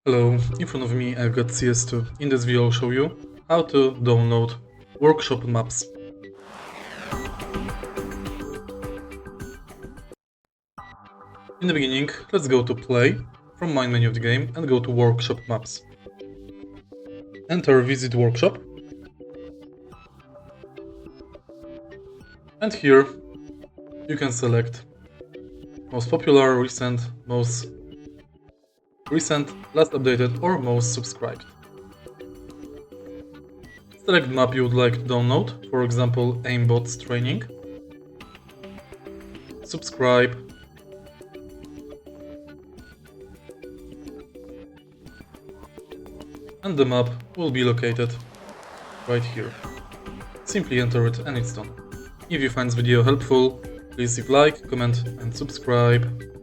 Hello, in front of me I've got CS2. In this video I'll show you how to download workshop maps. In the beginning, let's go to play from main menu of the game and go to workshop maps. Enter visit workshop. And here you can select most popular, recent, last updated or most subscribed. Select map you would like to download, for example Aimbots training. Subscribe. And the map will be located right here. Simply enter it and it's done. If you find this video helpful, please leave like, comment and subscribe.